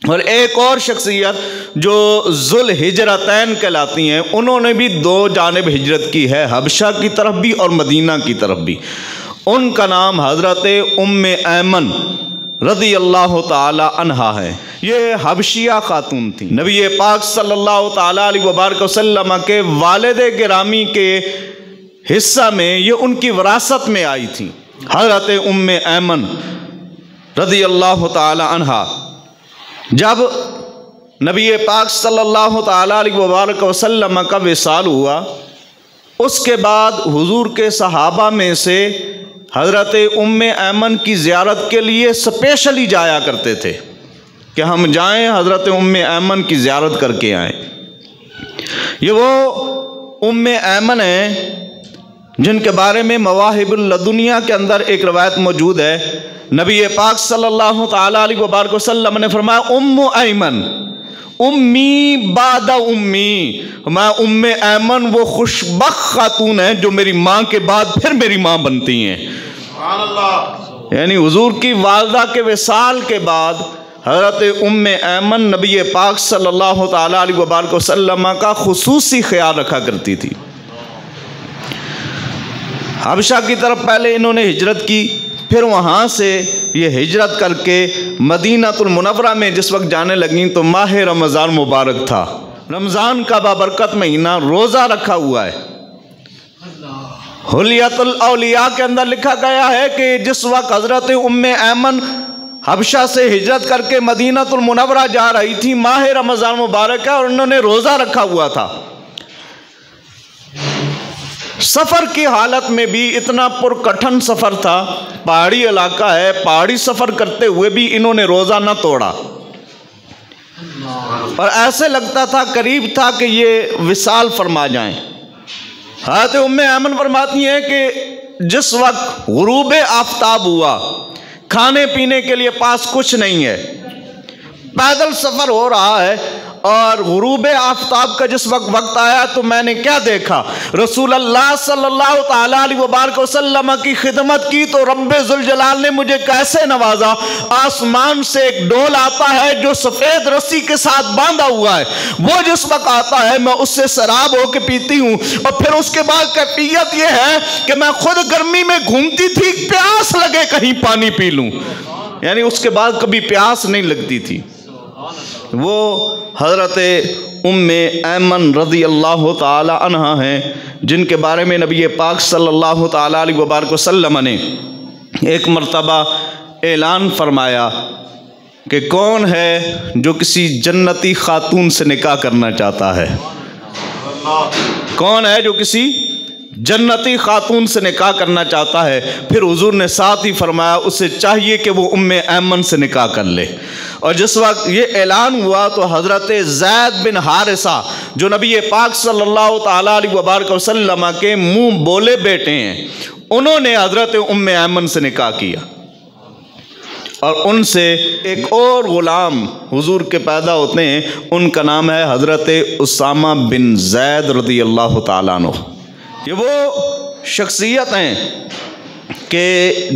اور ایک اور شخصیت جو ذوالہجرتین کہلاتی ہیں، انہوں نے بھی دو جانب ہجرت کی ہے، حبشہ کی طرف بھی اور مدینہ کی طرف بھی۔ ان کا نام حضرت ام ایمن رضی اللہ تعالی عنہا ہے۔ یہ حبشیہ خاتون تھی، نبی پاک صلی اللہ تعالی علیہ وبارک وسلم کے والد گرامی کے حصہ میں، یہ ان کی وراثت میں آئی تھی۔ حضرت ام ایمن رضی اللہ تعالی عنہا جب نبی پاک صلی اللہ تعالی علیہ وبارک وسلم کا وصال ہوا، اس کے بعد حضور کے صحابہ میں سے حضرت ام ایمن کی زیارت کے لیے سپیشلی جایا کرتے تھے کہ ہم جائیں حضرت ام ایمن کی زیارت کر کے آئیں۔ یہ وہ ام ایمن ہیں جن کے بارے میں مواہب اللدنیہ کے اندر ایک روایت موجود ہے۔ نبی پاک صلی اللہ تعالی علیہ وبارک وسلم نے فرمایا ام ایمن امی بعد امی، میں ام ایمن وہ خوشبخت خاتون ہیں جو میری ماں کے بعد پھر میری ماں بنتی ہیں۔ سبحان اللہ۔ یعنی حضور کی والدہ کے وصال کے بعد حضرت ام ایمن نبی پاک صلی اللہ تعالی علیہ وبارک وسلم کا خصوصی خیال رکھا کرتی تھی۔ حبشہ کی طرف پہلے انہوں نے ہجرت کی، پھر وہاں سے یہ ہجرت کر کے مدینہ المنورہ میں جس وقت جانے لگیں تو ماہ رمضان مبارک تھا، رمضان کا بابرکت مہینہ، روزہ رکھا ہوا ہے۔ حلیۃ الاولیاء کے اندر لکھا گیا ہے کہ جس وقت حضرت ام ایمن حبشہ سے ہجرت کر کے مدینہ المنورہ جا رہی تھی، ماہ رمضان مبارک ہے اور انہوں نے روزہ رکھا ہوا تھا۔ سفر کی حالت میں بھی اتنا پرکٹھن سفر تھا، پہاڑی علاقہ ہے، پہاڑی سفر کرتے ہوئے بھی انہوں نے روزہ نہ توڑا، اور ایسے لگتا تھا قریب تھا کہ یہ وصال فرما جائیں۔ حضرت ام ایمن فرماتی ہیں کہ جس وقت غروب آفتاب ہوا، کھانے پینے کے لیے پاس کچھ نہیں ہے، پیدل سفر ہو رہا ہے، اور غروب آفتاب کا جس وقت آیا تو میں نے کیا دیکھا، رسول اللہ صلی اللہ تعالی علیہ وبارک وسلم کی خدمت کی تو رب ذوالجلال نے مجھے کیسے نوازا۔ آسمان سے ایک ڈول آتا ہے جو سفید رسی کے ساتھ باندھا ہوا ہے، وہ جس وقت آتا ہے میں اس سے شراب ہو کے پیتی ہوں، اور پھر اس کے بعد کیفیت یہ ہے کہ میں خود گرمی میں گھومتی تھی، پیاس لگے کہیں پانی پی لوں، یعنی اس کے بعد کبھی پیاس نہیں لگتی تھی۔ وہ حضرت ام ایمن رضی اللہ تعالی عنہا ہیں جن کے بارے میں نبی پاک صلی اللہ تعالی علیہ وبارک وسلم نے ایک مرتبہ اعلان فرمایا کہ کون ہے جو کسی جنتی خاتون سے نکاح کرنا چاہتا ہے، کون ہے جو کسی جنتی خاتون سے نکاح کرنا چاہتا ہے۔ پھر حضور نے ساتھ ہی فرمایا اسے چاہیے کہ وہ ام ایمن سے نکاح کر لے۔ اور جس وقت یہ اعلان ہوا تو حضرت زید بن حارثہ جو نبی پاک صلی اللہ تعالی علیہ وبارک وسلم کے منہ بولے بیٹے ہیں، انہوں نے حضرت ام ایمن سے نکاح کیا، اور ان سے ایک اور غلام حضور کے پیدا ہوتے ہیں، ان کا نام ہے حضرت اسامہ بن زید رضی اللہ تعالیٰ عنہ۔ یہ وہ شخصیت ہیں کہ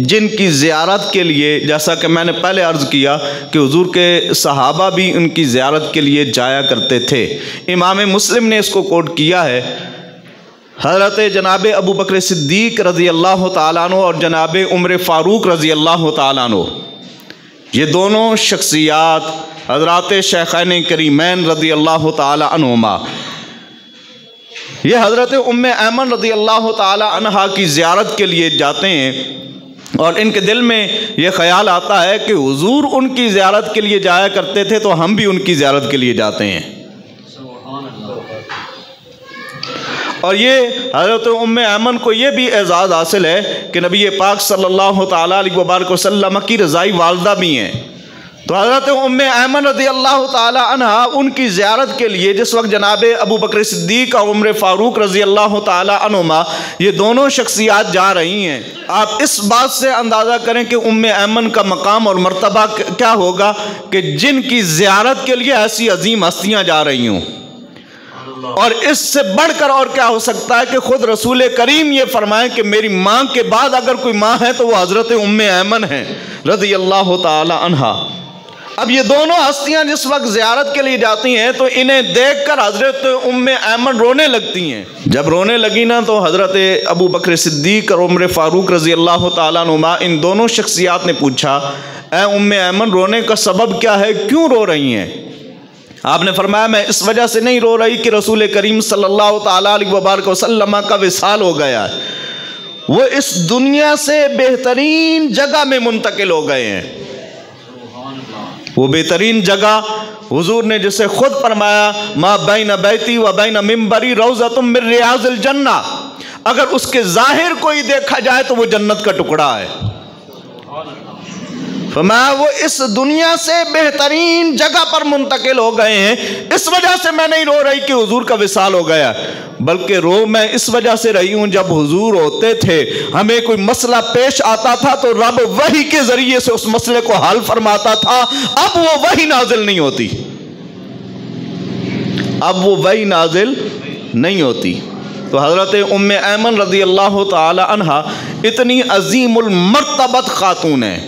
جن کی زیارت کے لیے، جیسا کہ میں نے پہلے عرض کیا کہ حضور کے صحابہ بھی ان کی زیارت کے لیے جایا کرتے تھے۔ امام مسلم نے اس کو کوٹ کیا ہے، حضرت جناب ابو بکر صدیق رضی اللہ تعالیٰ عنہ اور جناب عمر فاروق رضی اللہ تعالیٰ عنہ، یہ دونوں شخصیات حضرات شیخین کریمین رضی اللہ تعالیٰ عنہما، یہ حضرت ام ایمن رضی اللہ تعالی عنہا کی زیارت کے لیے جاتے ہیں، اور ان کے دل میں یہ خیال آتا ہے کہ حضور ان کی زیارت کے لیے جایا کرتے تھے تو ہم بھی ان کی زیارت کے لیے جاتے ہیں۔ اور یہ حضرت ام ایمن کو یہ بھی اعزاز حاصل ہے کہ نبی پاک صلی اللہ تعالی علیہ وبارک وسلم کی رضائی والدہ بھی ہیں۔ تو حضرت ام ایمن رضی اللہ تعالی عنہا ان کی زیارت کے لیے جس وقت جناب ابو بکر صدیق اور عمر فاروق رضی اللہ تعالی عنہما یہ دونوں شخصیات جا رہی ہیں، آپ اس بات سے اندازہ کریں کہ ام ایمن کا مقام اور مرتبہ کیا ہوگا کہ جن کی زیارت کے لیے ایسی عظیم ہستیاں جا رہی ہوں۔ اور اس سے بڑھ کر اور کیا ہو سکتا ہے کہ خود رسول کریم یہ فرمائیں کہ میری ماں کے بعد اگر کوئی ماں ہے تو وہ حضرت ام ایمن ہے رضی اللہ تعالی عنہا۔ اب یہ دونوں ہستیاں جس وقت زیارت کے لیے جاتی ہیں تو انہیں دیکھ کر حضرت ام ایمن رونے لگتی ہیں۔ جب رونے لگی نا تو حضرت ابو بکر صدیق اور عمر فاروق رضی اللہ تعالیٰ عنہما ان دونوں شخصیات نے پوچھا، اے ام ایمن رونے کا سبب کیا ہے، کیوں رو رہی ہیں؟ آپ نے فرمایا میں اس وجہ سے نہیں رو رہی کہ رسول کریم صلی اللہ تعالیٰ علیہ وبارک وسلم کا وصال ہو گیا ہے، وہ اس دنیا سے بہترین جگہ میں منتقل ہو گئے ہیں۔ وہ بہترین جگہ حضور نے جسے خود فرمایا ما بین بیتی و بین منبری روضۃ من ریاض الجنہ، اگر اس کے ظاہر کو ہی دیکھا جائے تو وہ جنت کا ٹکڑا ہے۔ فرمایا وہ اس دنیا سے بہترین جگہ پر منتقل ہو گئے ہیں، اس وجہ سے میں نہیں رو رہی کہ حضور کا وصال ہو گیا، بلکہ رو میں اس وجہ سے رہی ہوں جب حضور ہوتے تھے ہمیں کوئی مسئلہ پیش آتا تھا تو رب وحی کے ذریعے سے اس مسئلے کو حل فرماتا تھا، اب وہ وحی نازل نہیں ہوتی، اب وہ وحی نازل نہیں ہوتی۔ تو حضرت ام ایمن رضی اللہ تعالی عنہ اتنی عظیم المرتبت خاتون ہیں،